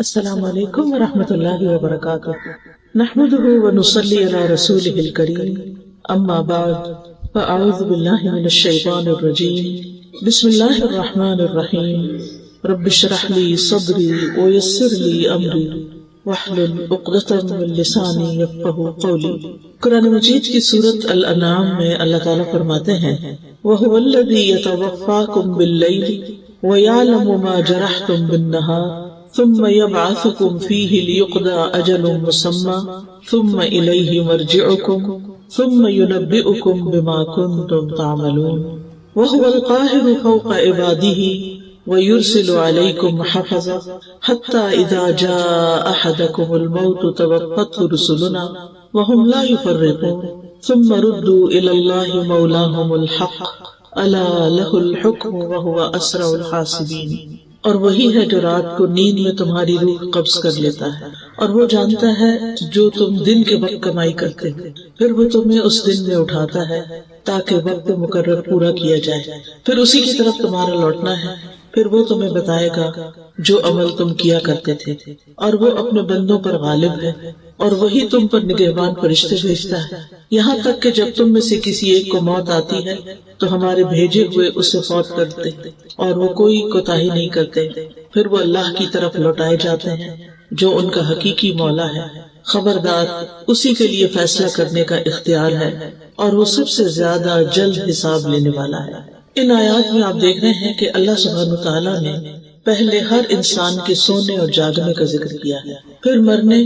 السلام علیکم ورحمۃ اللہ وبرکاتہ، نحمده ونصلی علی رسولہ الکریم، اما بعد فاعوذ باللہ من الشیطان الرجیم، بسم اللہ الرحمن الرحیم، رب اشرح لی صدری ویسر لی امری واحلل عقدۃ من لسانی یفقہوا قولی۔ قرآن مجید کی سورۃ الانعام میں اللہ تعالیٰ فرماتے ہیں وَهُوَ الَّذِي يَتَوَفَّاكُم بِاللَّيْلِ وَيَعْلَمُ مَا جَرَحْتُم بِالنَّهَارِ ثم يبعثكم فيه ليقضى أجل مسمى ثم إليه مرجعكم ثم ينبئكم بما كنتم تعملون وهو القاهر فوق عباده ويرسل عليكم حفظا حتى إذا جاء أحدكم الموت توفته رسلنا وهم لا يفرطون ثم ردوا إلى الله مولاهم الحق ألا له الحكم وهو أسرع الحاسبين۔ اور وہی ہے جو رات کو نیند میں تمہاری روح قبض کر لیتا ہے، اور وہ جانتا ہے جو تم دن کے وقت کمائی کرتے ہو، پھر وہ تمہیں اس دن میں اٹھاتا ہے تاکہ وقت مقرر پورا کیا جائے، پھر اسی کی طرف تمہارا لوٹنا ہے، پھر وہ تمہیں بتائے گا جو عمل تم کیا کرتے تھے، اور وہ اپنے بندوں پر غالب ہے، اور وہی تم پر نگہبان فرشتے بھیجتا ہے، یہاں تک کہ جب تم میں سے کسی ایک کو موت آتی ہے تو ہمارے بھیجے ہوئے اسے فوت کرتے اور وہ کوئی کوتاہی نہیں کرتے، پھر وہ اللہ کی طرف لوٹائے جاتے ہیں جو ان کا حقیقی مولا ہے، خبردار اسی کے لیے فیصلہ کرنے کا اختیار ہے اور وہ سب سے زیادہ جلد حساب لینے والا ہے۔ ان آیات میں آپ دیکھ رہے ہیں کہ اللہ سبحانہ وتعالیٰ نے پہلے ہر انسان کے سونے اور جاگنے کا ذکر کیا ہے، پھر مرنے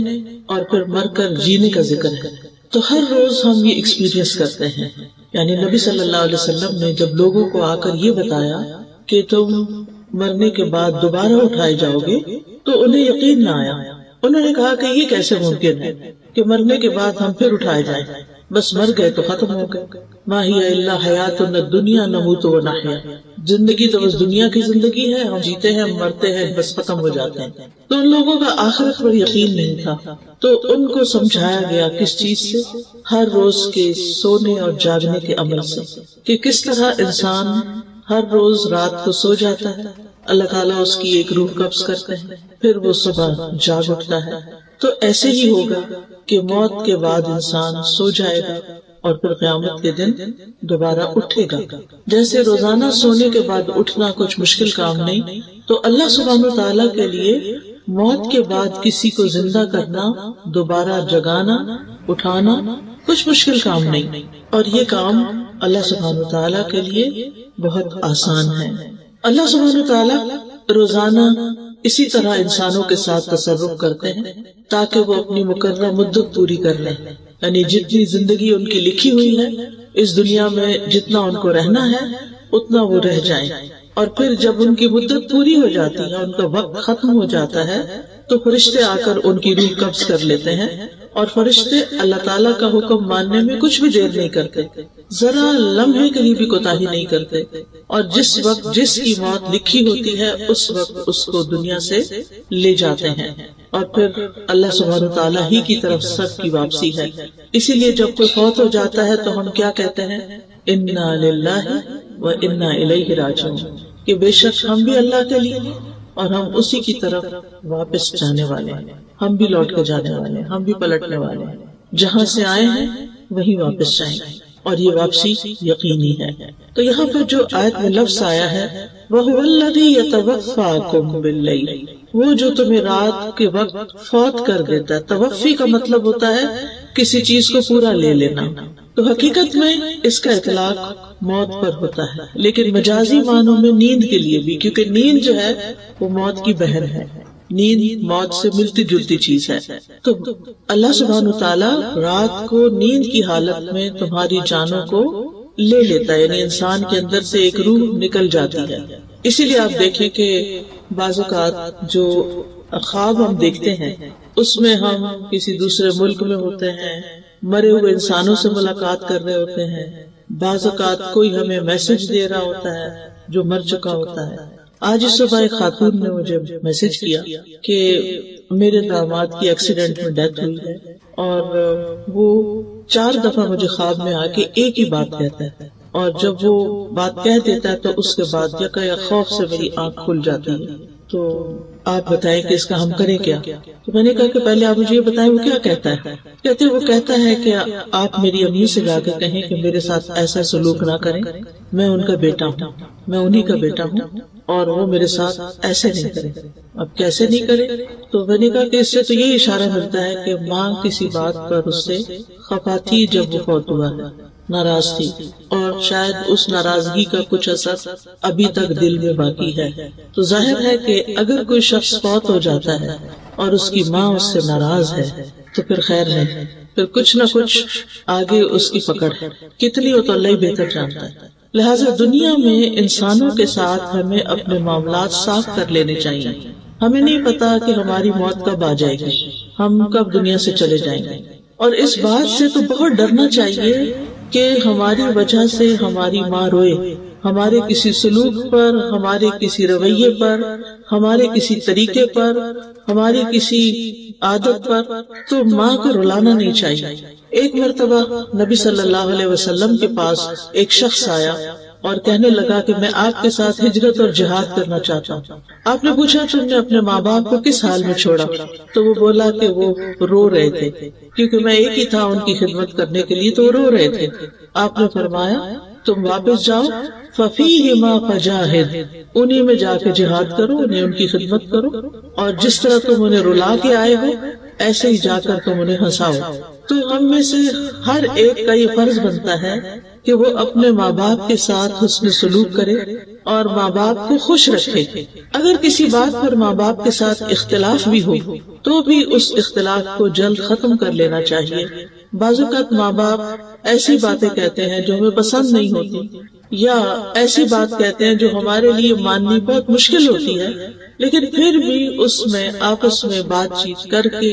اور پھر مر کر جینے کا ذکر ہے۔ تو ہر روز ہم یہ ایکسپیرینس کرتے ہیں، یعنی نبی صلی اللہ علیہ وسلم نے جب لوگوں کو آ کر یہ بتایا کہ تم مرنے کے بعد دوبارہ اٹھائے جاؤ گے تو انہیں یقین نہ آیا، انہوں نے کہا کہ یہ کیسے ممکن ہے کہ مرنے کے بعد ہم پھر اٹھائے جائیں، بس مر گئے تو ختم ہو گئے، ما ہی الا حیاتنا الدنیا نموت و نحیا، زندگی تو بس دنیا کی زندگی ہے، ہم جیتے ہیں ہم مرتے ہیں بس ختم ہو جاتے ہیں۔ تو ان لوگوں کا آخرت پر یقین نہیں تھا، تو ان کو سمجھایا گیا کس چیز سے؟ ہر روز کے سونے اور جاگنے کے عمل سے، کہ کس طرح انسان ہر روز رات کو سو جاتا ہے، اللہ تعالیٰ اس کی ایک روح قبض کرتے ہیں، پھر وہ صبح جاگ اٹھتا ہے۔ تو ایسے ہی ہوگا کہ موت کے بعد انسان سو جائے گا اور پھر قیامت کے دن دوبارہ اٹھے گا۔ جیسے روزانہ سونے کے بعد اٹھنا کچھ مشکل کام نہیں، تو اللہ سبحانہ تعالیٰ کے لیے موت کے بعد کسی کو زندہ کرنا، دوبارہ جگانا، اٹھانا کچھ مشکل کام نہیں، اور یہ کام اللہ سبحانہ تعالیٰ کے لیے بہت آسان ہے۔ اللہ سبحانہ تعالیٰ روزانہ اسی طرح انسانوں کے ساتھ تصرف کرتے ہیں تاکہ وہ اپنی مقررہ مدت پوری کر لیں، یعنی جتنی زندگی ان کی لکھی ہوئی ہے اس دنیا میں، جتنا ان کو رہنا ہے اتنا وہ رہ جائیں، اور پھر جب ان کی مدت پوری ہو جاتی ہے، ان کا وقت ختم ہو جاتا ہے، تو فرشتے آ کر ان کی روح قبض کر لیتے ہیں، اور فرشتے اللہ تعالیٰ کا حکم ماننے میں کچھ بھی دیر نہیں کرتے، ذرا لمحے کے لیے بھی کوتاہی نہیں کرتے، اور جس وقت جس کی موت لکھی ہوتی ہے اس وقت اس کو دنیا سے لے جاتے ہیں، اور پھر اللہ سبحانہ تعالیٰ ہی کی طرف سب کی واپسی ہے۔ اسی لیے جب کوئی فوت ہو جاتا ہے تو ہم کیا کہتے ہیں؟ انا للہ و انا الیہ راجعون، کہ بے شک ہم بھی اللہ کے لیے اور ہم اسی کی طرف واپس جانے والے ہیں، ہم بھی لوٹ کے جانے والے ہیں، ہم بھی پلٹنے والے ہیں، جہاں سے آئے ہیں وہیں واپس جائیں گے، اور یہ واپسی یقینی ہے۔ تو یہاں پر جو آیت میں لفظ آیا ہے وَهُوَ الَّذِي يَتَوَفَّاكُم بِاللَّيْلِ، وہ جو تمہیں رات کے وقت فوت کر دیتا ہے۔ توفی کا مطلب ہوتا ہے کسی چیز کو پورا لے لینا، تو حقیقت میں اس کا اطلاق موت پر ہوتا ہے، لیکن مجازی معنوں میں نیند کے لیے بھی، کیونکہ نیند جو ہے وہ موت کی بہن ہے، نیند موت سے ملتی جلتی چیز ہے۔ تو اللہ سبحانہ تعالیٰ رات کو نیند کی حالت میں تمہاری جانوں کو لے لیتا ہے، یعنی انسان کے اندر سے ایک روح نکل جاتی ہے۔ اسی لیے آپ دیکھیں کہ بعض اوقات جو خواب ہم دیکھتے ہیں اس میں ہم کسی دوسرے ملک میں ہوتے ہیں، مرے ہوئے انسانوں سے ملاقات کر رہے ہوتے ہیں، بعض اوقات کوئی ہمیں میسج دے رہا ہوتا ہے جو مر چکا ہوتا ہے۔ آج اس صبح ایک خاتون نے مجھے میسج کیا کہ میرے داماد کی ایکسیڈنٹ میں ڈیتھ ہوئی ہے، اور وہ 4 دفعہ مجھے خواب میں آ کے ایک ہی بات کہتا ہے، اور جب وہ بات کہہ دیتا ہے تو اس کے بعد یکا خوف سے میری آنکھ کھل جاتی ہے۔ تو آپ بتائیں کہ اس کا ہم کریں کیا؟ تو میں نے کہا کہ پہلے آپ مجھے یہ بتائیں وہ کیا کہتا ہے. کہتے وہ کہتا ہے کہ آپ میری امی سے جا کے کہیں کہ میرے ساتھ ایسا سلوک نہ کریں، میں ان کا بیٹا ہوں، میں انہی کا بیٹا ہوں، اور وہ میرے ساتھ ایسے نہیں کرے. اب کیسے نہیں کرے؟ تو میں نے کہا کہ اس سے تو یہی اشارہ ملتا ہے کہ ماں کسی بات پر اس سے خفا تھی جب وہ فوت ہوا ہے، ناراض تھی، اور شاید اس ناراضگی کا کچھ اثر ابھی تک دل میں باقی ہے. تو ظاہر ہے کہ اگر کوئی شخص فوت ہو جاتا ہے اور اس کی ماں اس سے ناراض ہے تو پھر خیر نہیں، پھر کچھ نہ کچھ آگے اس کی پکڑ ہے، کتنی ہو تو اللہ ہی بہتر جانتا ہے. لہٰذا دنیا میں انسانوں کے ساتھ ہمیں اپنے معاملات صاف کر لینے چاہیے. ہمیں نہیں پتا کہ ہماری موت کب آ جائے گی، ہم کب دنیا سے چلے جائیں گے، اور اس بات سے تو بہت ڈرنا چاہیے کہ ہماری وجہ سے ہماری ماں روئے، ہمارے کسی سلوک پر، ہمارے کسی رویے پر، ہمارے کسی طریقے پر، ہماری کسی عادت پر، تو ماں کو رلانا نہیں چاہیے. ایک مرتبہ نبی صلی اللہ علیہ وسلم کے پاس ایک شخص آیا اور کہنے لگا کہ میں آپ کے ساتھ ہجرت اور جہاد کرنا چاہتا ہوں. آپ نے پوچھا تم نے اپنے ماں باپ کو کس حال میں چھوڑا؟ تو وہ بولا کہ وہ رو رہے تھے، کیونکہ میں ایک ہی تھا ان کی خدمت کرنے کے لیے، تو وہ رو رہے تھے. آپ نے فرمایا تم واپس جاؤ، فَفِيهِمَا فَجَاهِدْ، انہی میں جا کے جہاد کرو، انہیں ان کی خدمت کرو، اور جس طرح تم انہیں رلا کے آئے ہو ایسے ہی جا کر تم انہیں ہنساؤ. تو ہم میں سے ہر ایک کا یہ فرض بنتا ہے کہ وہ اپنے ماں باپ کے ساتھ حسن سلوک کرے اور ماں باپ کو خوش رکھے. اگر کسی بات پر ماں باپ کے ساتھ اختلاف بھی ہو تو بھی اس اختلاف کو جلد ختم کر لینا چاہیے. بعض اوقات ماں باپ ایسی باتیں کہتے ہیں جو ہمیں پسند نہیں ہوتی، یا ایسی بات کہتے ہیں جو ہمارے لیے ماننی بہت مشکل ہوتی ہے، لیکن پھر بھی اس میں آپس میں بات چیت کر کے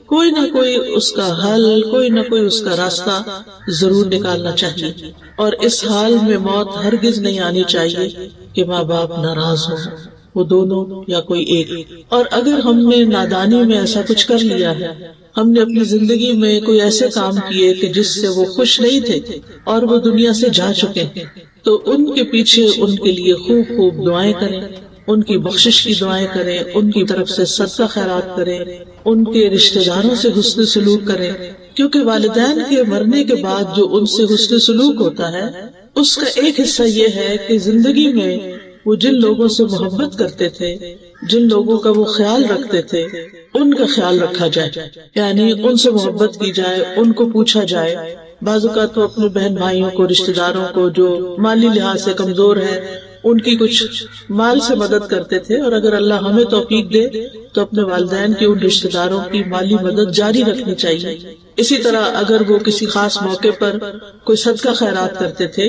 کوئی نہ کوئی اس کا حل، کوئی نہ کوئی اس کا راستہ ضرور نکالنا چاہیے. اور اس حال میں موت ہرگز نہیں آنی چاہیے کہ ماں باپ ناراض ہوں، وہ دونوں یا کوئی ایک. اور اگر ہم نے نادانی میں ایسا کچھ کر لیا ہے، ہم نے اپنی زندگی میں کوئی ایسے کام کیے کہ جس سے وہ خوش نہیں تھے اور وہ دنیا سے جا چکے ہیں، تو ان کے پیچھے ان کے لیے خوب خوب دعائیں کریں، ان کی بخشش کی دعائیں کریں، ان کی طرف سے صدقہ خیرات کریں، ان کے رشتہ داروں سے حسن سلوک کریں، کیونکہ والدین کے مرنے کے بعد جو ان سے حسن سلوک ہوتا ہے اس کا ایک حصہ یہ ہے کہ زندگی میں وہ جن لوگوں سے محبت کرتے تھے، جن لوگوں کا وہ خیال رکھتے تھے، ان کا خیال رکھا جائے، یعنی ان سے محبت کی جائے، ان کو پوچھا جائے. بعض اوقات تو اپنے بہن بھائیوں کو، رشتہ داروں کو جو مالی لحاظ سے کمزور ہے ان کی کچھ مال سے مدد کرتے تھے، اور اگر اللہ ہمیں توفیق دے تو اپنے والدین کے ان رشتہ داروں کی مالی مدد جاری رکھنی چاہیے. اسی طرح اگر وہ کسی خاص موقع پر کوئی صدقہ خیرات کرتے تھے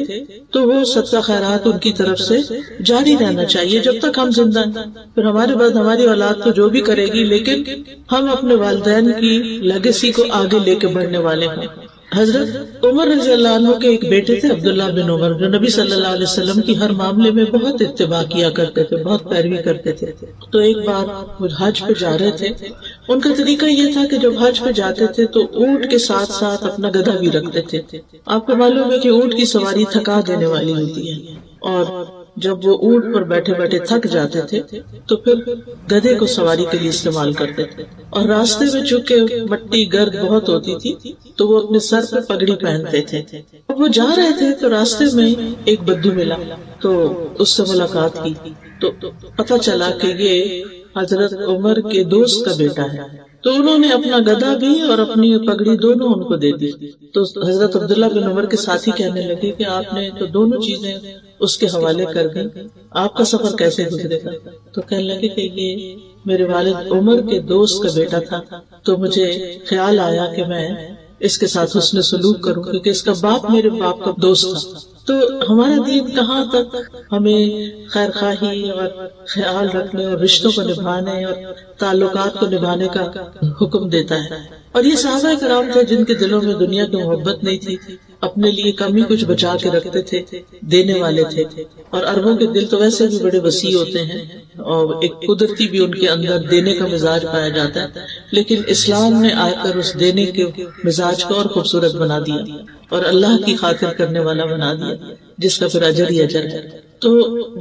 تو وہ صدقہ خیرات ان کی طرف سے جاری رہنا چاہیے جب تک ہم زندہ ہیں. پھر ہمارے بعد ہماری اولاد تو جو بھی کرے گی، لیکن ہم اپنے والدین کی لیگیسی کو آگے لے کے بڑھنے والے ہیں. حضرت عمر رضی اللہ عنہ کے ایک بیٹے تھے عبداللہ بن عمر، جو نبی صلی اللہ علیہ وسلم کی ہر معاملے میں بہت اتباع کیا کرتے تھے، بہت پیروی کرتے تھے. تو ایک بار وہ حج پہ جا رہے تھے. ان کا طریقہ یہ تھا کہ جب حج پہ جاتے تھے تو اونٹ کے ساتھ ساتھ اپنا گدھا بھی رکھتے تھے. آپ کو معلوم ہے کہ اونٹ کی سواری تھکا دینے والی ہوتی ہے، اور جب وہ اونٹ پر بیٹھے بیٹھے تھک جاتے تھے تو پھر گدھے کو سواری کے لیے استعمال کرتے تھے. اور راستے میں چونکہ مٹی گرد بہت ہوتی تھی تو وہ اپنے سر پہ پگڑی پہنتے تھے. اب وہ جا رہے تھے تو راستے میں ایک بدو ملا، تو اس سے ملاقات کی تو پتہ چلا کہ یہ حضرت عمر کے دوست کا بیٹا ہے. تو انہوں نے اپنا گدھا بھی اور اپنی پگڑی دونوں ان کو دے دی. تو حضرت عبداللہ بن عمر کے ساتھی کہنے لگے کہ آپ نے تو دونوں چیزیں اس کے حوالے کر دی، آپ کا سفر کیسے گزرے گا؟ تو کہنے لگے کہ یہ میرے والد عمر کے دوست کا بیٹا تھا، تو مجھے خیال آیا کہ میں اس کے ساتھ حسن سلوک کروں، کیونکہ اس کا باپ میرے باپ کا دوست تھا. تو ہمارا دین کہاں تک ہمیں خیر خواہی اور خیال رکھنے اور رشتوں کو نبھانے اور تعلقات کو نبھانے کا حکم دیتا ہے. اور یہ صحابہ کرام تھے جن کے دلوں میں دنیا کی محبت نہیں تھی، اپنے لیے کم ہی کچھ بچا کے رکھتے تھے، دینے والے تھے. اور عربوں کے دل تو ویسے بھی بڑے وسیع ہوتے ہیں اور ایک قدرتی بھی ان کے اندر دینے کا مزاج پایا جاتا ہے، لیکن اسلام نے آ کر اس دینے کے مزاج کو اور خوبصورت بنا دیا اور اللہ کی خاطر کرنے والا بنا دیا، جس کا پھر اجر ہی اجر ہے. تو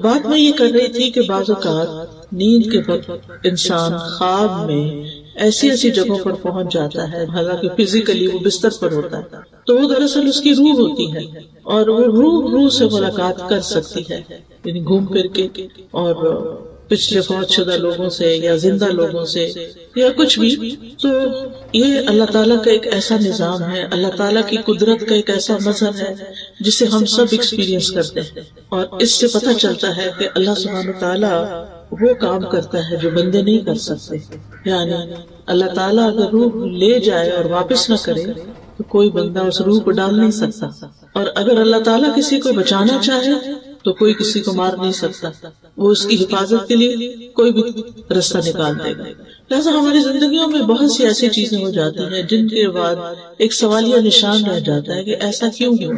بات میں یہ کر رہی تھی کہ بعض اوقات نیند کے وقت انسان خواب میں ایسی ایسی جگہوں پر پہنچ جاتا ہے، حالانکہ فزیکلی وہ بستر پر ہوتا ہے، تو وہ دراصل اس کی روح ہوتی ہے، اور وہ روح سے ملاقات کر سکتی ہے، یعنی گھوم پھر کے اور پچھلے فوت شدہ لوگوں سے یا زندہ لوگوں سے یا کچھ بھی. تو یہ اللہ تعالیٰ کا ایک ایسا نظام ہے، اللہ تعالیٰ کی قدرت کا ایک ایسا مظہر ہے جسے ہم سب ایکسپیرینس کرتے ہیں، اور اس سے پتہ چلتا ہے کہ اللہ سبحانہ وتعالیٰ وہ کام کرتا ہے جو بندے نہیں کر سکتے. یعنی اللہ تعالیٰ اگر روح لے جائے اور واپس نہ کرے تو کوئی بندہ اس روح کو ڈال نہیں سکتا، اور اگر اللہ تعالیٰ کسی کو بچانا چاہے تو کوئی کسی کو مار نہیں سکتا، وہ اس کی حفاظت کے لیے کوئی بھی رستہ نکال دے گا. لہٰذا ہماری زندگیوں میں بہت سی ایسی چیزیں ہو جاتی ہیں جن کے بعد ایک سوالیہ نشان رہ جاتا ہے کہ ایسا کیوں ہوا.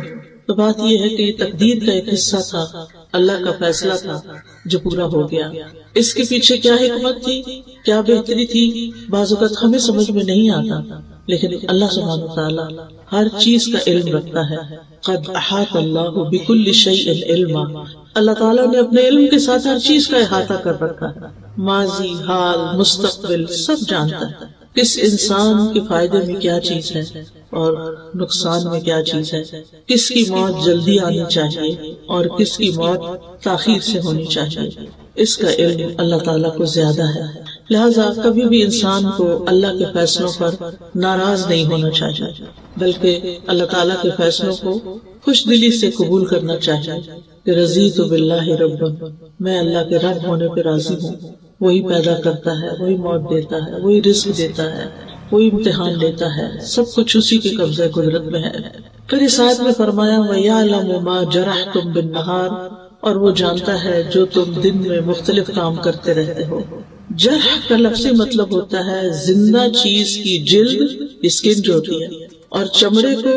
تو بات یہ ہے کہ یہ تقدیر کا ایک حصہ تھا، اللہ کا فیصلہ تھا جو پورا ہو گیا. اس کے پیچھے کیا حکمت تھی، کیا بہتری تھی، بعض اوقات ہمیں سمجھ میں نہیں آتا، لیکن اللہ سبحانہ وتعالیٰ ہر چیز کا علم رکھتا ہے. قد احاط اللہ بکل شیء علما، اللہ تعالیٰ نے اپنے علم کے ساتھ ہر چیز کا احاطہ کر رکھا ہے، ماضی، حال، مستقبل سب جانتا ہے. کس انسان کے فائدے میں کیا چیز ہے اور نقصان میں کیا چیز ہے، کس کی موت جلدی آنی چاہیے اور کس کی موت تاخیر سے ہونی چاہیے، اس کا علم اللہ تعالیٰ کو زیادہ ہے. لہذا کبھی بھی انسان کو اللہ کے فیصلوں پر ناراض نہیں ہونا چاہیے، بلکہ اللہ تعالیٰ کے فیصلوں کو خوش دلی سے قبول کرنا چاہیے کہ رضیت باللہ ربا، میں اللہ کے رب ہونے پہ راضی ہوں. وہی پیدا کرتا ہے، وہی موت دیتا ہے، وہی رزق دیتا ہے، وہی امتحان لیتا ہے، سب کچھ اسی کے قبضہ قدرت میں ہے. پھر اس آیت میں فرمایا وَيَعْلَمُ مَا جَرَحْتُمْ بِالنَّهَارِ، اور وہ جانتا ہے جو تم دن میں مختلف کام کرتے رہتے ہو. جرح کا لفظی مطلب ہوتا ہے زندہ چیز کی جلد، اسکن جو ہوتی ہے، اور چمڑے کو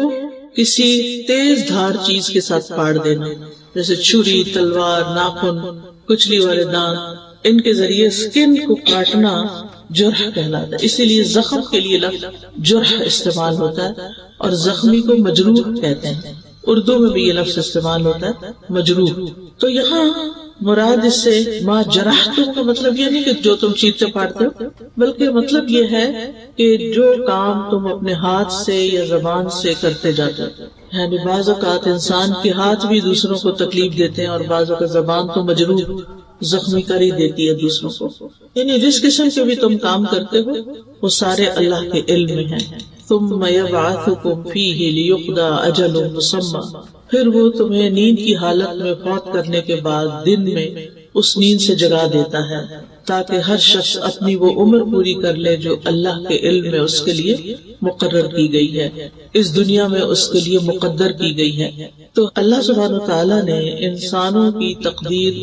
کسی تیز دھار چیز کے ساتھ پاڑ دینا، جیسے چھری، تلوار، ناخن، کچلی والے دانت، ان کے ذریعے اسکن کو کاٹنا جرح کہلاتا ہے. اسی لیے زخم کے لیے لفظ جرح استعمال ہوتا ہے، اور زخمی کو مجروح کہتے ہیں. اردو میں بھی یہ لفظ استعمال ہوتا ہے مجروح. تو یہاں مراد اس سے ما جرحتم کا مطلب یہ نہیں کہ جو تم چیرتے پاڑتے ہو، بلکہ مطلب یہ ہے کہ جو کام تم اپنے ہاتھ سے یا زبان سے کرتے جاتے ہو. یعنی بعض اوقات انسان کے ہاتھ بھی دوسروں کو تکلیف دیتے ہیں، اور بعض اوقات زبان تو مجروح زخمی کر ہی دیتی ہے دوسروں کو. یعنی جس قسم کے بھی تم کام کرتے ہو وہ سارے اللہ کے علم میں ہیں. ثم یبعثکم فیہ لیقضی اجل مسمی، پھر وہ تمہیں نیند کی حالت میں فوت کرنے کے بعد دن میں اس نیند سے جگا دیتا ہے تاکہ ہر شخص اپنی وہ عمر پوری کر لے جو اللہ کے علم میں اس کے لیے مقرر کی گئی ہے، اس دنیا میں اس کے لیے مقدر کی گئی ہے. تو اللہ سبحانہ وتعالیٰ نے انسانوں کی تقدیر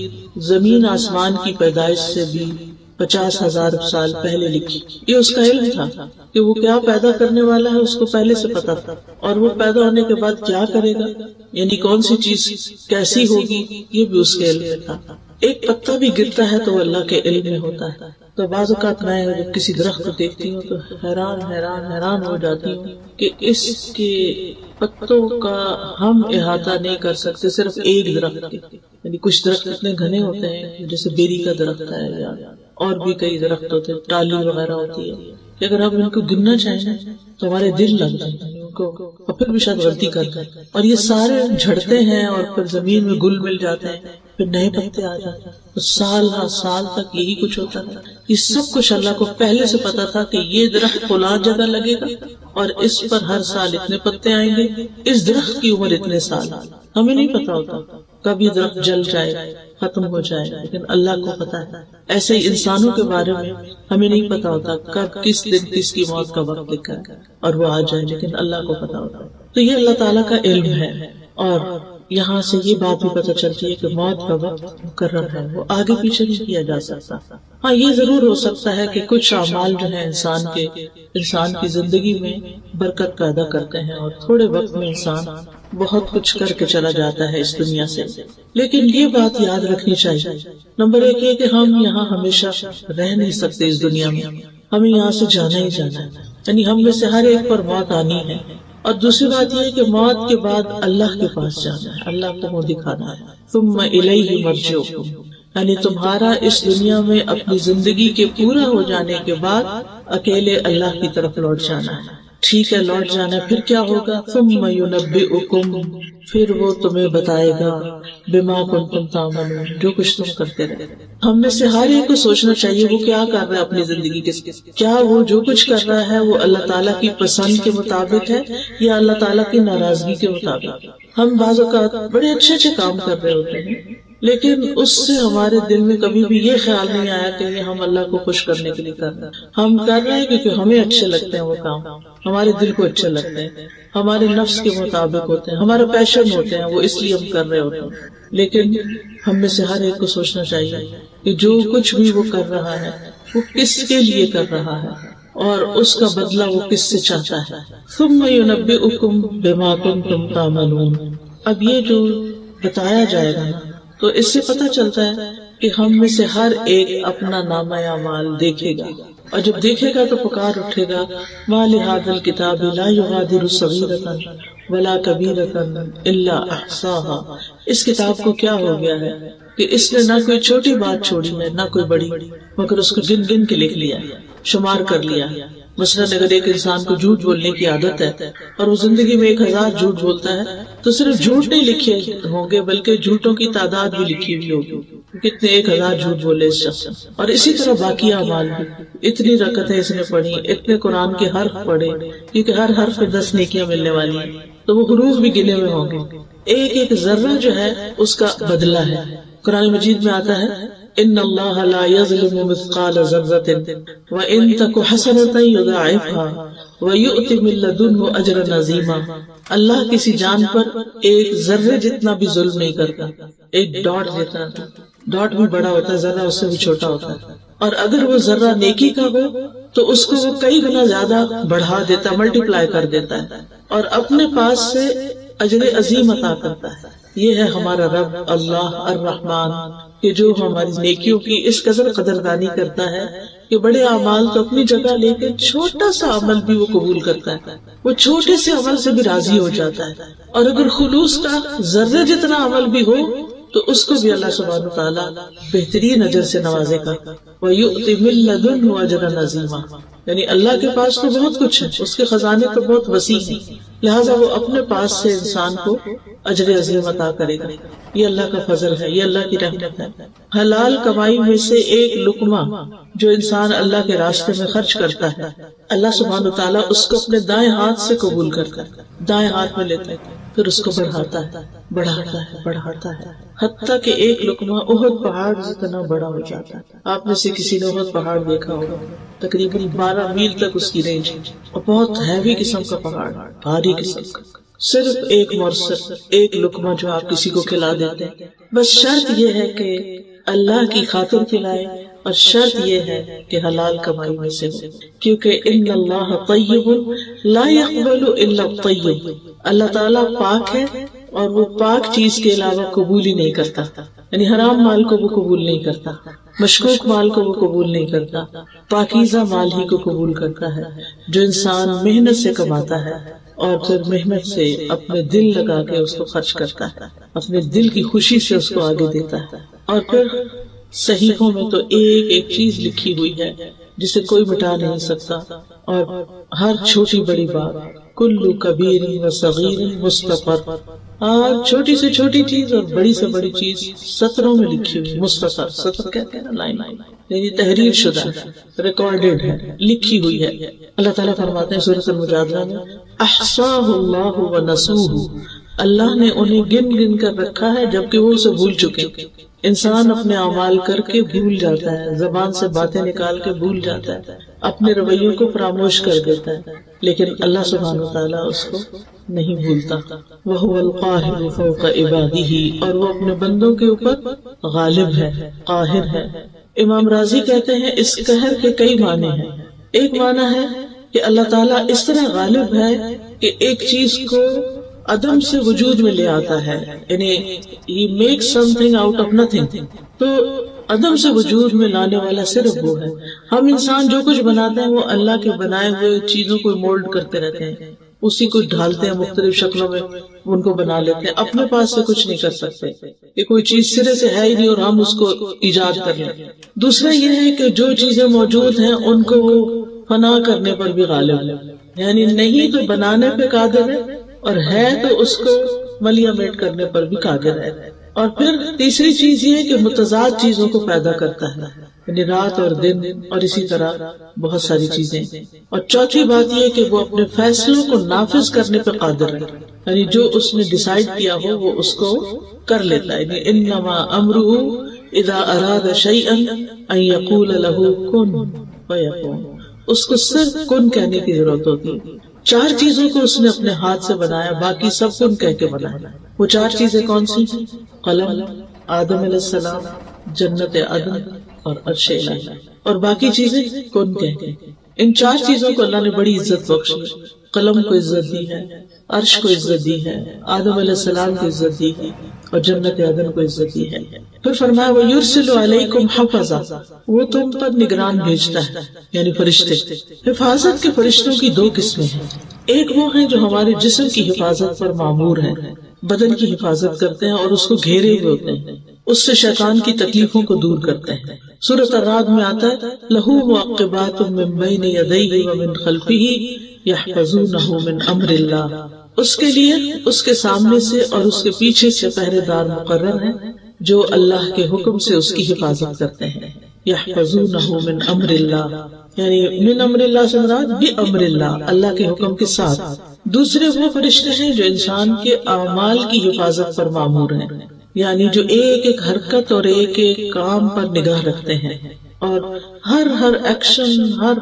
زمین آسمان کی پیدائش سے بھی 50,000 سال پہلے لکھی. یہ اس کا علم تھا کہ وہ کیا پیدا کرنے والا ہے، اس کو پہلے سے پتا تھا، اور وہ پیدا ہونے کے بعد کیا کرے گا، یعنی کون سی چیز کیسی ہوگی، یہ بھی اس کے علم میں تھا. ایک پتا بھی گرتا ہے تو وہ اللہ کے علم میں ہوتا ہے. تو بعض اوقات میں جب کسی درخت کو دیکھتی ہوں تو حیران ہو جاتی ہوں کہ اس کے پتوں کا ہم احاطہ نہیں کر سکتے صرف ایک درخت کے. یعنی کچھ درخت اتنے گھنے ہوتے ہیں جیسے بیری کا درخت ہے یا اور بھی کئی درخت ہوتے ہیں، ٹالی وغیرہ ہوتی ہے، کہ اگر ہم ان کو گننا چاہیں تو ہمارے دل لگ جائیں ان کو، اور پھر بھی شاید غلطی کر دیں، اور یہ سارے جھڑتے ہیں اور پھر زمین میں گل مل جاتے ہیں، پھر نئے پتے آ جاتے ہیں. سال ہر سال تک یہی کچھ ہوتا تھا. یہ سب کچھ اللہ کو پہلے سے پتا تھا کہ یہ درخت فلاں جگہ لگے گا اور اس پر ہر سال اتنے پتے آئیں گے، اس درخت کی عمر اتنے سال. ہمیں نہیں پتا ہوتا کب یہ درخت جل جائے، ختم ہو جائے، لیکن اللہ کو پتا ہے. ایسے ہی انسانوں کے بارے میں ہمیں نہیں پتا ہوتا کب کس دن کس کی موت کا وقت لکھا ہے اور وہ آ جائے، لیکن اللہ کو پتا ہوتا ہے. تو یہ اللہ تعالیٰ کا علم ہے. اور یہاں سے یہ بات بھی پتہ چلتی ہے کہ موت کا وقت مقرر ہے، وہ آگے پیچھے نہیں کیا جا سکتا. ہاں یہ ضرور ہو سکتا ہے کہ کچھ اعمال جو ہیں انسان کی زندگی میں برکت پیدا کرتے ہیں اور تھوڑے وقت میں انسان بہت کچھ کر کے چلا جاتا ہے اس دنیا سے. لیکن یہ بات یاد رکھنی چاہیے، نمبر ایک یہ کہ ہم یہاں ہمیشہ رہ نہیں سکتے اس دنیا میں، ہمیں یہاں سے جانا ہی جانا ہے. یعنی ہم میں سے ہر ایک پر موت آنی ہے. اور دوسری بات یہ ہے کہ موت کے بعد اللہ کے پاس جانا ہے، اللہ کو منہ دکھانا ہے. ثم الیہ مرجعکم، یعنی تمہارا اس دنیا میں اپنی زندگی کے پورا ہو جانے کے بعد اکیلے اللہ کی طرف لوٹ جانا ہے. ٹھیک ہے لوٹ جانا ہے، پھر کیا ہوگا؟ ثم ينبئكم، پھر وہ تمہیں بتائے گا بما کنتم تعملون، جو کچھ تم کرتے رہے. ہم میں سے ہر ایک کو سوچنا چاہیے وہ کیا کر رہا ہے اپنی زندگی کے، کیا وہ جو کچھ کر رہا ہے وہ اللہ تعالیٰ کی پسند کے مطابق ہے یا اللہ تعالیٰ کی ناراضگی کے مطابق. ہم بعض اوقات بڑے اچھے اچھے کام کر رہے ہوتے ہیں لیکن اس سے ہمارے دل میں کبھی بھی یہ خیال نہیں آیا کہ یہ ہم اللہ کو خوش کرنے کے لیے کر رہے ہیں. ہم کر رہے ہیں کیونکہ ہمیں اچھے لگتے ہیں وہ کام، ہمارے دل کو اچھے لگتے ہیں، ہمارے نفس کے مطابق ہوتے ہیں، ہمارا پیشن ہوتے ہیں، وہ اس لیے ہم کر رہے ہوتے ہیں. لیکن ہم میں سے ہر ایک کو سوچنا چاہیے کہ جو کچھ بھی وہ کر رہا ہے وہ کس کے لیے کر رہا ہے اور اس کا بدلہ وہ کس سے چاہتا ہے. ثم ينبئكم بما كنتم تعملون. اب یہ جو بتایا جائے گا تو اس سے پتہ چلتا ہے کہ ہم میں سے ہر ایک اپنا نامہ اعمال دیکھے گا، اور جب دیکھے گا تو پکار اٹھے گا ما لهذا الكتاب لا يغادر صغيرة ولا كبيرة الا احصاها. اس کتاب کو کیا ہو گیا ہے کہ اس نے نہ کوئی چھوٹی بات چھوڑی ہے نہ کوئی بڑی، مگر اس کو گن گن کے لکھ لیا، شمار کر لیا. مثلاً اگر ایک انسان کو جھوٹ بولنے کی عادت ہے اور وہ زندگی میں 1000 جھوٹ بولتا ہے تو صرف جھوٹ نہیں لکھے ہوں گے بلکہ جھوٹوں کی تعداد بھی لکھی ہوئی ہوگی، کتنے 1000 جھوٹ بولے اس شخص. اور اسی طرح باقی اعمال بھی، اتنی رکعتیں اس نے پڑھی، اتنے قرآن کے حرف پڑھے، کیونکہ ہر حرف پہ 10 نیکیاں ملنے والی ہیں تو وہ حروف بھی گنے ہوئے ہوں گے. ایک ایک ذرہ جو ہے اس کا بدلہ ہے. قرآن مجید میں آتا ہے ان اللہ لا یظلم مثقال ذرۃ وان تک حسنۃ یضاعفها ویؤتی من لدنہ اجرا عظیما. اللہ کسی جان پر ایک ذرے جتنا بھی ظلم نہیں کرتا، ایک ڈاٹ جتنا، ڈاٹ بھی بڑا ہوتا ہے، ذرہ اس سے بھی چھوٹا ہوتا ہے، اور اگر وہ ذرہ نیکی کا ہو تو اس کو وہ کئی گنا زیادہ بڑھا دیتا، ملٹی پلائی کر دیتا ہے اور اپنے پاس سے اجر عظیم عطا کرتا ہے. یہ ہے ہمارا رب اللہ الرحمن کہ جو ہماری نیکیوں کی اس قدر قدردانی کرتا ہے کہ بڑے اعمال تو اپنی جگہ لے کے چھوٹا سا عمل بھی وہ قبول کرتا ہے، وہ چھوٹے سے عمل سے بھی راضی ہو جاتا ہے. اور اگر خلوص کا ذرے جتنا عمل بھی ہو تو اس کو بھی اللہ سبحانہ وتعالی بہترین اجر سے نوازے گا. وَيُؤْتِ مِن لَّدُنْهُ أَجْرًا عَظِيمًا. یعنی اللہ کے پاس تو بہت کچھ ہے، اس کے خزانے تو بہت وسیع ہیں، لہٰذا وہ اپنے پاس سے انسان کو اجر عظیم عطا کرے گا. یہ اللہ کا فضل ہے، یہ اللہ کی رحمت ہے. حلال کمائی میں سے ایک لقمہ جو انسان اللہ کے راستے میں خرچ کرتا ہے، اللہ سبحانہ وتعالیٰ اس کو اپنے دائیں ہاتھ سے قبول کرتا ہے، دائیں ہاتھ میں لیتا ہے، پھر اس کو بڑھاتا ہے، بڑھاتا ہے، بڑھاتا ہے، حتیٰ کہ ایک لقمہ احد پہاڑ جتنا بڑا ہو جاتا ہے. آپ میں سے کسی نے احد پہاڑ دیکھا ہوگا، تقریباً 12 میل تک اس کی رینج، اور بہت ہیوی قسم کا پہاڑ، بھاری قسم کا. صرف ایک مرسل، ایک لقمہ جو آپ کسی کو کھلا دیتے ہیں. بس شرط یہ ہے کہ اللہ کی خاطر کھلائے، اور شرط یہ ہے کہ حلال کمائی میں سے ہو، کیونکہ ان اللہ طیب لا يقبل الا الطیب. اللہ تعالیٰ پاک ہے اور وہ پاک چیز کے علاوہ قبول ہی نہیں کرتا. یعنی حرام مال کو وہ قبول نہیں کرتا، مشکوک مال کو وہ قبول نہیں کرتا، پاکیزہ مال ہی کو قبول کرتا ہے جو انسان محنت سے کماتا ہے اور پھر محنت سے اپنے دل لگا کے اس کو خرچ کرتا ہے، اپنے دل کی خوشی سے اس کو آگے دیتا ہے. اور پھر صحیحوں میں تو ایک ایک چیز لکھی ہوئی ہے جسے کوئی مٹا نہیں سکتا، اور ہر چھوٹی بڑی بات کل کبیر و صغیر مستقر، اور چھوٹی سے چھوٹی چیز اور بڑی سے بڑی چیز سطروں میں لکھی ہوئی، مستقر، سطر کہتے ہیں نا، لائن، یعنی تحریر شدہ، ریکارڈڈ ہے، لکھی ہوئی ہے. اللہ تعالیٰ فرماتے ہیں سورۃ المجادلہ میں احصاہ اللہ ونسوہ، اللہ نے انہیں گن گن کر رکھا ہے جبکہ وہ اسے بھول چکے. انسان اپنے اعمال کر کے بھول جاتا ہے، زبان سے باتیں نکال کے بھول جاتا ہے، اپنے رویوں کو فراموش کر دیتا ہے، لیکن اللہ سبحانہ وتعالیٰ اس کو نہیں بھولتا. وَهُوَ الْقَاهِرُ فَوْقَ عِبَادِهِ، اور وہ اپنے بندوں کے اوپر غالب ہے، قاہر ہے. امام راضی کہتے ہیں اس قہر کے کئی معنی ہیں. ایک معنی ہے کہ اللہ تعالیٰ اس طرح غالب ہے کہ ایک چیز کو عدم سے وجود میں لے آتا ہے، یعنی he makes something out of nothing. تو عدم سے وجود میں لانے والا صرف وہ ہے. ہم انسان جو کچھ بناتے ہیں وہ اللہ کے بنائے ہوئے چیزوں کو مولڈ کرتے رہتے ہیں، اسی کو ڈھالتے ہیں مختلف شکلوں میں، ان کو بنا لیتے ہیں، اپنے پاس سے کچھ نہیں کر سکتے کہ کوئی چیز سرے سے ہے ہی نہیں اور ہم اس کو ایجاد کر لیں۔ دوسرا یہ ہے کہ جو چیزیں موجود ہیں ان کو وہ فنا کرنے پر بھی غالب ہے، یعنی نہیں تو بنانے پہ قادر ہے، اور ہے تو اس کو ملیامیٹ کرنے پر بھی قادر ہے۔ اور پھر تیسری چیز یہ ہے کہ متضاد چیزوں کو پیدا کرتا ہے، یعنی رات اور دن اور اسی طرح بہت ساری چیزیں۔ اور چوتھی بات یہ کہ وہ اپنے فیصلوں کو نافذ کرنے پہ قادر ہے، یعنی جو اس نے ڈیسائیڈ کیا ہو وہ اس کو کر لیتا ہے۔ یعنی انما امرہ اذا اراد شیئا ان یقول له کن فیکون، اس کو صرف کن کہنے کی ضرورت ہوتی ہے۔ چار چیزوں کو اس نے اپنے ہاتھ سے بنایا، باقی سب کن کہہ کے بنایا۔ وہ چار چیزیں کون سی؟ قلم، آدم علیہ السلام، جنت عدن اور عرش الہی، اور باقی چیزیں کن کہہ کے۔ ان چار چیزوں کو اللہ نے بڑی عزت بخشی، قلم کو عزت دی ہے، عرش کو عزت دی ہے، آدم علیہ السلام کو عزت دی ہے، اور جنت عدن کو عزت دی ہے۔ پھر فرمایا وَيُرْسِلُ عَلَيْكُمْ حَفَظًا، وہ تم پر نگران بھیجتا ہے، یعنی فرشتے۔ حفاظت کے فرشتوں کی دو قسمیں ہیں، ایک وہ ہیں جو ہمارے جسم کی حفاظت پر مامور ہیں، بدن کی حفاظت کرتے ہیں اور اس کو گھیرے ہوئے ہوتے ہیں، اس سے شیطان کی تکلیفوں کو دور کرتے ہیں۔ سورۃ الرعد میں آتا ہے لَهُ مُعَقِّبَاتٌ مِّن بَيْنِ يَدَيْهِ وَمِن خَلْفِهِ يَحْفَظُونَهُ مِنْ أَمْرِ اللَّهِ، اس کے لیے اس کے سامنے سے اور اس کے پیچھے سے پہرے دار مقرر ہیں جو اللہ کے حکم سے اس کی حفاظت کرتے ہیں۔ يَحْفَظُونَهُ مِنْ أَمْرِ اللَّهِ، یعنی من امر اللہ سے مراد بِأَمْرِ اللَّهِ، اللہ کے حکم کے ساتھ۔ دوسرے وہ فرشتے ہیں جو انسان کے اعمال کی حفاظت پر مامور ہیں، یعنی جو ایک ایک حرکت اور ایک ایک کام پر نگاہ رکھتے ہیں اور ہر ایکشن، ہر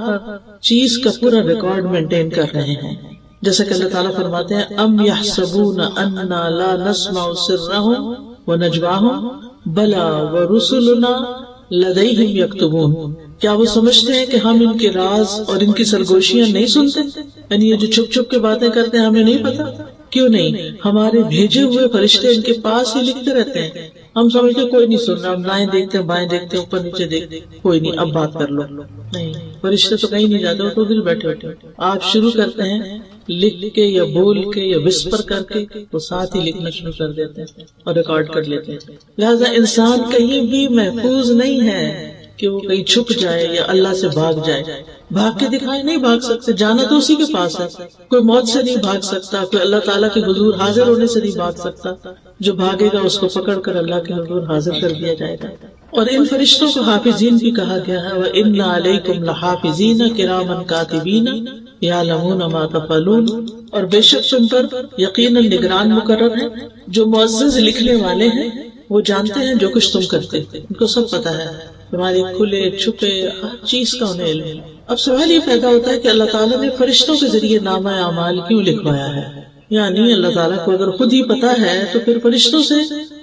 چیز کا پورا ریکارڈ مینٹین کر رہے ہیں۔ جیسا کہ اللہ تعالیٰ فرماتے ہیں ام یحسبون انا لا نسمع سرهم ونجواهم بلا ورسلنا لدیہم یکتبون، کیا وہ سمجھتے ہیں کہ ہم ان کے راز اور ان کی سرگوشیاں نہیں سنتے؟ یعنی یہ جو چھپ چھپ کے باتیں کرتے ہیں ہمیں نہیں پتا؟ کیوں نہیں؟ ہمارے بھیجے ہوئے فرشتے ان کے پاس ہی لکھتے رہتے ہیں۔ ہم سمجھتے کوئی نہیں سن رہا، ہم دائیں دیکھتے ہیں، بائیں دیکھتے ہیں، اوپر نیچے دیکھتے ہیں، کوئی نہیں اب بات کر لو۔ نہیں، فرشتے تو کہیں نہیں جاتے، وہ تو ادھر بیٹھے ہوتے ہیں۔ آپ شروع کرتے ہیں لکھ کے یا بول کے یا وسپر کر کے، تو ساتھ ہی لکھنا شروع کر دیتے ہیں اور ریکارڈ کر لیتے ہیں۔ لہذا انسان کہیں بھی محفوظ نہیں ہے کہ وہ کہیں چھپ جائے یا اللہ سے بھاگ جائے۔ بھاگ کے دکھائے نہیں بھاگ سکتے، جانا تو اسی کے پاس ہے۔ کوئی موت سے نہیں بھاگ سکتا، کوئی اللہ تعالیٰ کے حضور حاضر ہونے سے نہیں بھاگ سکتا۔ جو بھاگے گا اس کو پکڑ کر اللہ کے حضور حاضر کر دیا جائے گا۔ اور ان فرشتوں کو حافظین بھی کہا گیا ہے، وَإِنَّ عَلَيْكُمْ لَحَافِظِينَ كِرَامًا كَاتِبِينَ يَعْلَمُونَ مَا تَفْعَلُونَ، اور بے شک تم پر یقیناً نگران مقرر ہیں جو معزز لکھنے والے ہیں، وہ جانتے ہیں جو کچھ تم کرتے، ان کو سب پتا ہے، تمہارے کھلے چھپے ہر چیز کا انہیں علم ہے۔ اب سوال یہ پیدا ہوتا ہے کہ اللہ تعالیٰ نے فرشتوں کے ذریعے نامہ اعمال کیوں لکھوایا ہے؟ یعنی اللہ تعالیٰ کو اگر خود ہی پتا ہے تو پھر فرشتوں سے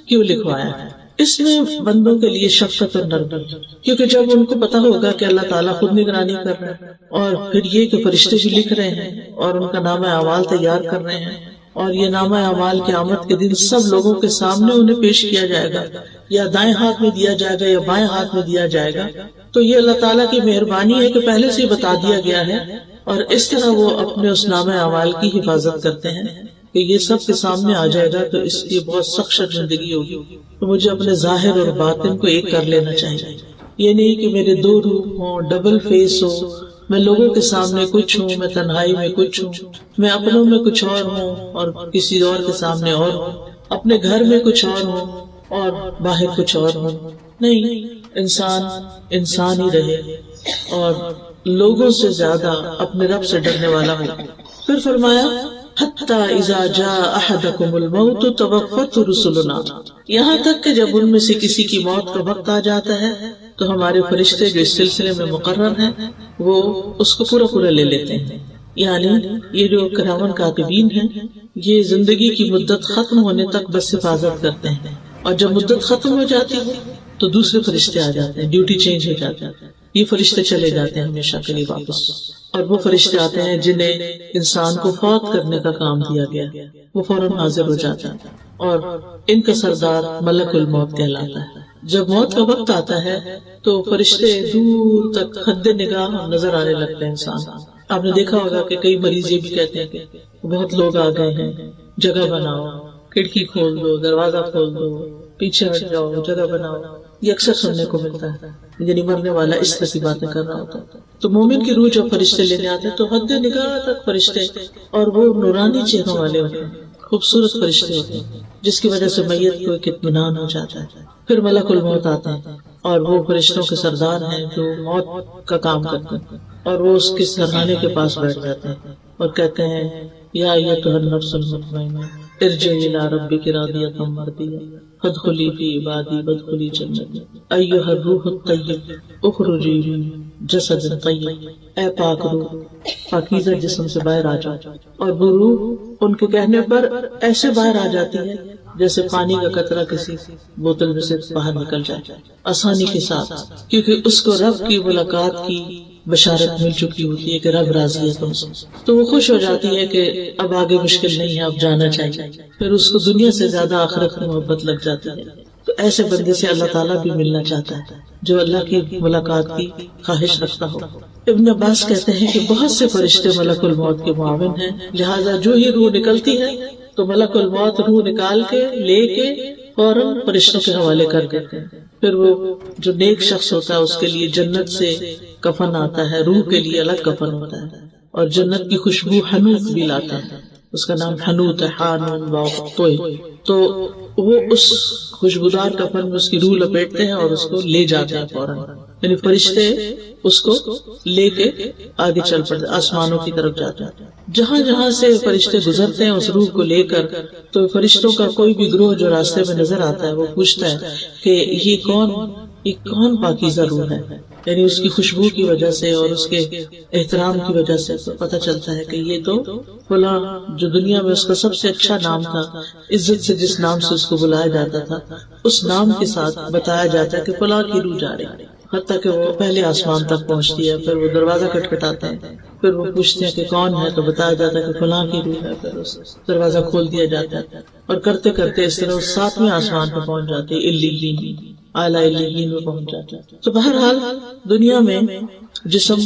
کیوں لکھوایا ہے؟ اس میں بندوں کے لیے شفقت اور نرمی، کیونکہ جب ان کو پتا ہوگا کہ اللہ تعالیٰ خود نگرانی کر رہا ہے، اور پھر یہ کہ فرشتے بھی لکھ رہے ہیں اور ان کا نامہ اعمال تیار کر رہے ہیں، اور یہ نامہ اعمال قیامت کے دن سب لوگوں کے سامنے انہیں پیش کیا جائے گا، یا دائیں ہاتھ میں دیا جائے گا یا بائیں ہاتھ میں دیا جائے گا، تو یہ اللہ تعالیٰ کی مہربانی ہے کہ پہلے سے ہی بتا دیا گیا ہے، اور اس طرح وہ اپنے اس نامہ اعمال کی حفاظت کرتے ہیں کہ یہ سب کے سامنے آ جائے گا، تو اس کی بہت سخت زندگی ہوگی۔ تو مجھے اپنے ظاہر اور باطن کو ایک کر لینا چاہیے، یہ نہیں کہ میرے دو روح ہوں، ڈبل فیس ہو، میں لوگوں کے سامنے کچھ ہوں، میں تنہائی میں کچھ ہوں، میں اپنوں میں کچھ اور ہوں اور کسی اور کے سامنے اور ہوں، اپنے گھر میں کچھ اور ہوں اور باہر کچھ اور ہوں۔ نہیں، انسان ہی رہے اور لوگوں سے زیادہ اپنے رب سے ڈرنے والا ہو۔ پھر فرمایا حتی اذا جاء احدکم الموت توفته رسلنا، یہاں تک کہ جب ان میں سے کسی کی موت کا وقت آ جاتا ہے تو ہمارے فرشتے جو اس سلسلے میں مقرر ہیں وہ اس کو پورا لے لیتے ہیں۔ یعنی یہ جو کرامن کاتبین ہیں یہ زندگی کی مدت ختم ہونے تک بس حفاظت کرتے ہیں، اور جب مدت ختم ہو جاتی ہے تو دوسرے فرشتے آ جاتے ہیں، ڈیوٹی چینج ہو جاتی ہے، یہ فرشتے چلے جاتے ہیں ہمیشہ کے لیے واپس، اور وہ فرشتے آتے ہیں جنہیں انسان کو فوت کرنے کا کام دیا گیا، وہ فوراً حاضر ہو جاتا ہے، اور ان کا سردار ملک الموت کہلاتا ہے۔ جب موت کا وقت آتا ہے تو فرشتے دور تک خد نگاہ نظر آنے لگتے ہیں انسان، آپ نے دیکھا ہوگا کہ کئی مریض یہ بھی کہتے ہیں کہ بہت لوگ آ گئے ہیں، جگہ بناؤ، کھڑکی کھول دو، دروازہ کھول دو، پیچھے ہٹ جاؤ، جگہ بناؤ. یہ اکثر سننے کو ملتا ہے، یعنی مرنے والا اس طرح کی باتیں کر رہا ہوتا ہے. تو مومن کی روح جب فرشتے لینے آتے ہیں تو حد نگاہ تک فرشتے، اور وہ نورانی چہروں والے ہوتے ہیں، خوبصورت فرشتے ہوتے ہیں، جس کی وجہ سے میت کو ایک اطمینان ہو جاتا ہے. پھر ملک الموت آتے ہیں اور وہ فرشتوں کے سردار ہیں جو موت کا کام کرتے ہیں، اور وہ اس کے سرہانے کے پاس بیٹھ جاتے ہیں اور کہتے ہیں یا ایتھا النفس المطمئنہ ارجعی الی ربک راضیۃ مرضیہ فادخلی فی عبادی وادخلی جنتی ایھا الروح الطیب اخرجی من جسد طیب. اے پاک روح، پاکیزہ جسم سے باہر آ جاؤ. اور وہ روح ان کے کہنے پر ایسے باہر آ جاتی ہے جیسے پانی کا قطرہ کسی بوتل میں سے باہر نکل جائے آسانی کے ساتھ، کیونکہ اس کو رب کی ملاقات کی بشارت مل چکی ہوتی ہے کہ رب راضی ہے تم سے. تو وہ خوش ہو جاتی ہے کہ اب آگے مشکل نہیں ہے، اب جانا چاہیے. پھر اس کو دنیا سے زیادہ آخرت میں محبت لگ جاتی ہے. تو ایسے بندے سے اللہ تعالیٰ بھی ملنا چاہتا ہے جو اللہ کی ملاقات کی خواہش رکھتا ہو. ابن عباس کہتے ہیں کہ بہت سے فرشتے ملک الموت کے معاون ہیں، لہٰذا جو ہی روح نکلتی ہے تو ملک الموت روح نکال کے لے کے فوراً فرشتوں کے حوالے کر دیتے ہیں. پھر وہ جو نیک شخص ہوتا ہے اس کے لیے جنت سے کفن آتا ہے، روح کے لیے الگ کفن ہوتا ہے، اور جنت کی خوشبو حنوط بھی لاتا ہے، اس کا نام حنوط ہے، حانون واو توئے. تو وہ اس خوشبودار کفن میں اس کی روح لپیٹتے ہیں اور اس کو لے جاتے ہیں فوراً. یعنی فرشتے اس کو لے کے آگے چل پڑتے، آسمانوں کی طرف جاتے ہیں. جہاں جہاں سے فرشتے گزرتے ہیں اس روح کو لے کر، تو فرشتوں کا کوئی بھی گروہ جو راستے میں نظر آتا ہے وہ پوچھتا ہے کہ یہ کون پاکیزہ روح ہے. یعنی اس کی خوشبو کی وجہ سے اور اس کے احترام کی وجہ سے پتہ چلتا ہے کہ یہ تو فلاں جو دنیا میں اس کا سب سے اچھا نام تھا، عزت سے جس نام سے اس کو بلایا جاتا تھا، اس نام کے ساتھ بتایا جاتا ہے کہ فلاں کی روح جا رہی ہے. حتیٰ کہ وہ پہلے آسمان تک پہنچتی ہے. پھر وہ دروازہ کھٹکھٹاتے ہیں، پھر وہ پوچھتے ہیں کہ کون ہے، تو بتایا جاتا ہے کہ فلاں کی روح ہے. پھر اس دروازہ کھول دیا جاتا ہے اور کرتے کرتے اس طرح 7ویں آسمان پہ پہنچ جاتے ہیں، علیین، اعلیٰ علیین میں پہنچ جاتا ہے. تو بہرحال دنیا میں جسم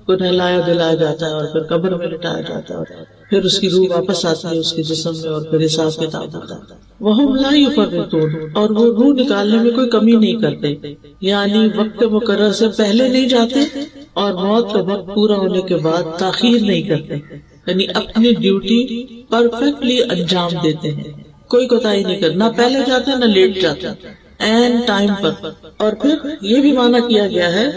کو نہلایا دلایا جاتا ہے اور پھر قبر میں لٹایا جاتا ہے اور پھر اس کی روح واپس آتی ہے اس کے جسم میں اور پھر حساب کتاب ہوتا ہے. وہم لا یفرطون، اور وہ روح نکالنے میں کوئی کمی نہیں کرتے، یعنی وقت مقرر سے پہلے نہیں جاتے اور موت کا وقت پورا ہونے کے بعد تاخیر نہیں کرتے. یعنی اپنی ڈیوٹی پرفیکٹلی انجام دیتے ہیں، کوئی کوتاہی نہیں کرتے، نہ پہلے جاتے نہ لیٹ جاتے، این ٹائم پر. اور پھر یہ بھی مانا کیا گیا ہے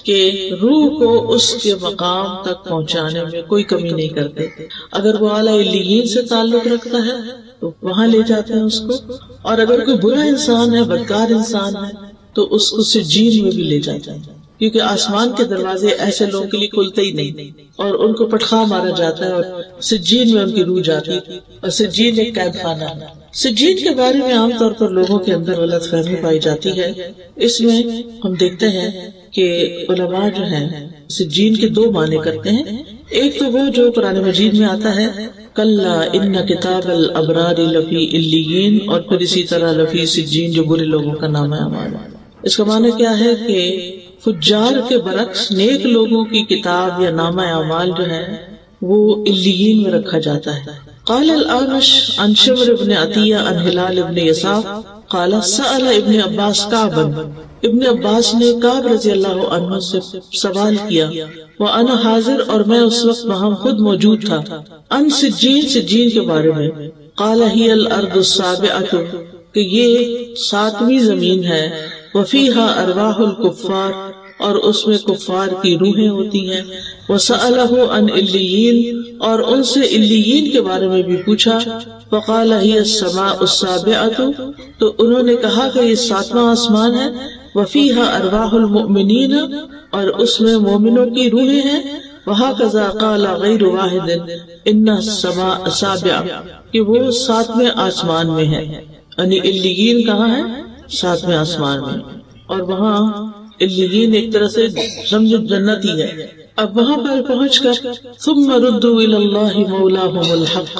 کہ روح کو اس کے مقام تک پہنچانے میں کوئی کمی نہیں کرتے. اگر وہ اعلیٰ علیین سے تعلق رکھتا ہے تو وہاں لے جاتے ہیں اس کو، اور اگر کوئی برا انسان ہے، بدکار انسان ہے، تو اس کو سجین میں بھی لے جاتے ہیں، کیونکہ آسمان کے دروازے ایسے لوگوں کے لیے کھلتے ہی نہیں اور ان کو پٹخا مارا جاتا ہے اور سجین میں ان کی روح جاتی ہے. اور سجین ایک قید خانہ ہے. سجین کے بارے میں عام طور پر لوگوں کے اندر غلط فہمی پائی جاتی ہے. اس میں ہم دیکھتے ہیں کہ علماء جو ہیں سجین کے 2 معنی کرتے ہیں. ایک تو وہ جو قرآن مجید میں آتا ہے کلا ان کتاب الابرار لفی علیین، اور پھر اسی طرح لفی سجین جو برے لوگوں کا نام ہے. اس کا معنی کیا ہے کہ فجار کے برعکس نیک لوگوں کی کتاب یا نامہ اعمال جو ہے وہ علیین میں رکھا جاتا ہے. قال الأعمش عن شمر بن عطیہ عن ہلال بن یساف قال سأل ابن عباس کعبا، ابن عباس نے کعب رضی اللہ عنہ سے سوال کیا، وأنا حاضر، اور میں اس وقت وہاں خود موجود تھا، عن سجین، سجین کے بارے میں. قال هي الأرض السابعة، کہ یہ 7ویں زمین ہے، وفيها ارواح الكفار، اور اس میں کفار کی روحیں ہوتی ہیں. وسألہ عن علیین، اور ان سے علیین کے بارے میں بھی پوچھا. فقال هي السماء السابعة، تو انہوں نے کہا کہ یہ 7واں آسمان ہے. وفيها ارواح المؤمنین، اور اس میں مومنوں کی روحیں ہیں. وهكذا قال غیر واحد ان السماء السابعة، کہ وہ 7ویں آسمان میں ہے. یعنی علیین کہاں ہے؟ 7ویں آسمان میں. اور وہاں علیین ایک طرح سے سمجھو جنت ہی ہے. اب وہاں پر پہنچ کر ثم ردوا الی اللہ مولاہم الحق،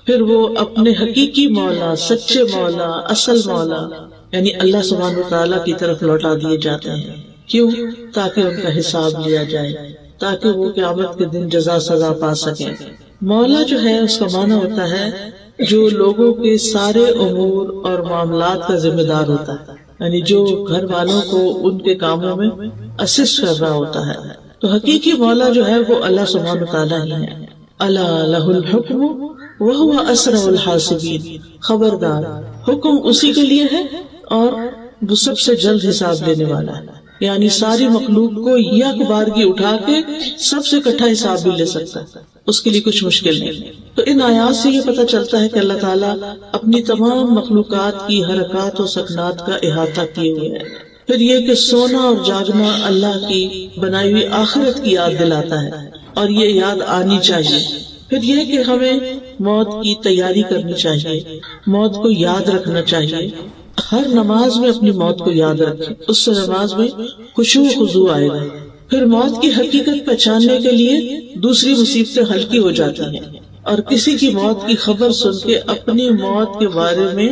پھر وہ اپنے حقیقی مولا، سچے مولا، اصل مولا یعنی اللہ سبحانہ وتعالی کی طرف لوٹا دیے جاتے ہیں. کیوں؟ تاکہ ان کا حساب لیا جائے، تاکہ وہ قیامت کے دن جزا سزا پا سکیں۔ مولا جو ہے اس کا معنی ہوتا ہے جو لوگوں کے سارے امور اور معاملات کا ذمہ دار ہوتا ہے، یعنی جو گھر والوں کو ان کے کاموں میں اسسٹ کر رہا ہوتا ہے۔ تو حقیقی مولا جو ہے وہ اللہ سبحانہ وتعالیٰ ہی ہے۔ الا لہ الحکم وہو اسرع الحاسبین، خبردار حکم اسی کے لیے ہے اور وہ سب سے جلد حساب لینے والا ہے، یعنی ساری مخلوق کو یک بارگی اٹھا کے سب سے اکٹھا حساب بھی لے سکتا ہے، اس کے لیے کچھ مشکل نہیں۔ تو ان آیات سے یہ پتہ چلتا ہے کہ اللہ تعالیٰ اپنی تمام مخلوقات کی حرکات و سکنات کا احاطہ کیے ہوئے ہے۔ پھر یہ کہ سونا اور جاگنا اللہ کی بنائی ہوئی آخرت کی یاد دلاتا ہے اور یہ یاد آنی چاہیے۔ پھر یہ کہ ہمیں موت کی تیاری کرنی چاہیے، موت کو یاد رکھنا چاہیے۔ ہر نماز میں اپنی موت کو یاد رکھیں، اس سے نماز میں خشوع و خضوع آئے گا۔ پھر موت کی حقیقت پہچاننے کے لیے دوسری مصیبتیں ہلکی ہو جاتی ہیں، اور کسی کی موت کی خبر سن کے اپنی موت کے بارے میں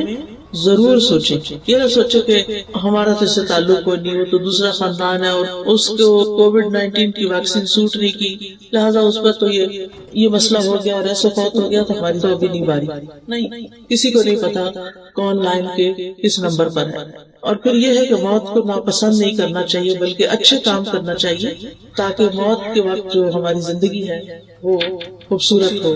ضرور سوچیں۔ یہ نہ سوچے کہ ہمارا تو اس سے تعلق کوئی نہیں، وہ تو دوسرا خاندان ہے اور اس کو کووڈ-19 کی ویکسین سوٹ نہیں کی، لہٰذا اس پر تو یہ مسئلہ ہو گیا اور ایسا فوت ہو گیا تو ہماری تو ابھی نہیں باری۔ نہیں، کسی کو نہیں پتا کون لائن کے کس نمبر پر ہے۔ اور پھر یہ ہے کہ موت کو ناپسند نہیں کرنا چاہیے بلکہ اچھے کام کرنا چاہیے تاکہ موت کے وقت جو ہماری زندگی ہے وہ خوبصورت ہو،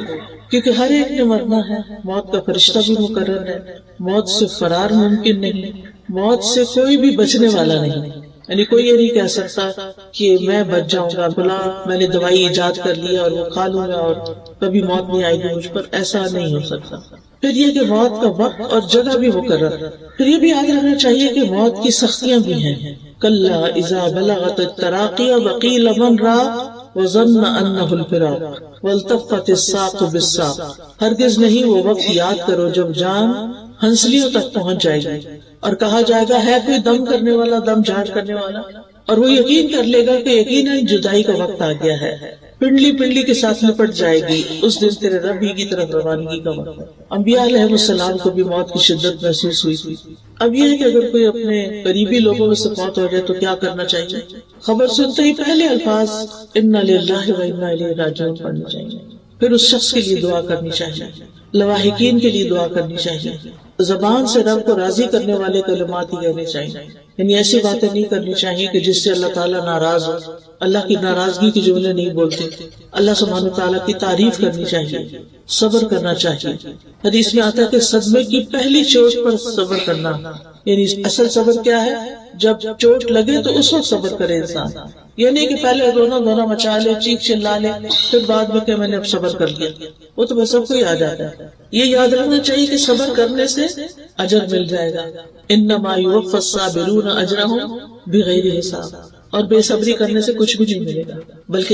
کیونکہ ہر ایک نے مرنا ہے، موت کا فرشتہ بھی مقرر ہے، موت سے فرار ممکن نہیں، موت سے کوئی بھی بچنے والا نہیں، یعنی کوئی یہ نہیں کہہ سکتا کہ میں بچ جاؤں گا، بلا میں نے دوائی ایجاد کر لی اور وہ کھا لوں گا اور کبھی موت نہیں آئے گی مجھ پر، ایسا نہیں ہو سکتا۔ پھر یہ کہ موت کا وقت اور جگہ بھی مقرر۔ پھر یہ بھی یاد رکھنا چاہیے کہ موت کی سختیاں بھی ہیں۔ کلا اذا بلغت التراقی وقیل من راق وظن انہ الفراق والتفت الساق بالساق، ہرگز نہیں وہ وقت یاد کرو جب جان ہنسلیوں تک پہنچ جائے گی اور کہا جائے گا ہے کوئی دم کرنے والا، دم جھاڑ کرنے والا، اور وہ یقین کر لے گا کہ یقیناً جدائی کا وقت آ گیا ہے، پنڈلی پنڈلی کے ساتھ لپٹ جائے گی، اس دن تیرے رب ہی کی طرف روانگی کا وقت ہے۔ انبیاء علیہ السلام کو بھی موت کی شدت محسوس ہوئی تھی۔ اب یہ ہے کہ اگر کوئی اپنے قریبی لوگوں میں سے فوت ہو جائے تو کیا کرنا چاہیے؟ خبر سنتے ہی پہلے الفاظ انا للہ و انا الیہ راجعون پڑھنے چاہیے، پھر اس شخص کے لیے دعا کرنی چاہیے، لواحقین کے لیے دعا کرنی چاہیے، زبان سے رب کو راضی کرنے والے کلمات ہی کہنے چاہیے، یعنی ایسی باتیں نہیں کرنی چاہیے کہ جس سے اللہ تعالیٰ ناراض ہو، اللہ کی ناراضگی کے جملے نہیں بولتے، اللہ سبحانہ تعالیٰ کی تعریف کرنی چاہیے، صبر کرنا چاہیے۔ حدیث میں آتا ہے کہ صدمے کی پہلی چوٹ پر صبر کرنا، یعنی اصل صبر کیا ہے؟ جب چوٹ لگے تو اس وقت صبر کرے انسان، یہ نہیں کہ پہلے رونا مچا لے، چیخ چلا لے، پھر بعد میں کہ میں نے اب صبر کر لیا، وہ تو سب کو ہی آ جاتا ہے۔ یہ یاد رکھنا چاہیے کہ صبر کرنے سے اجر مل جائے گا، انما یوفی الصابرون اجرہم بغیر حساب، اور بے صبری کرنے سے کچھ بھی نہیں ملے گا بلکہ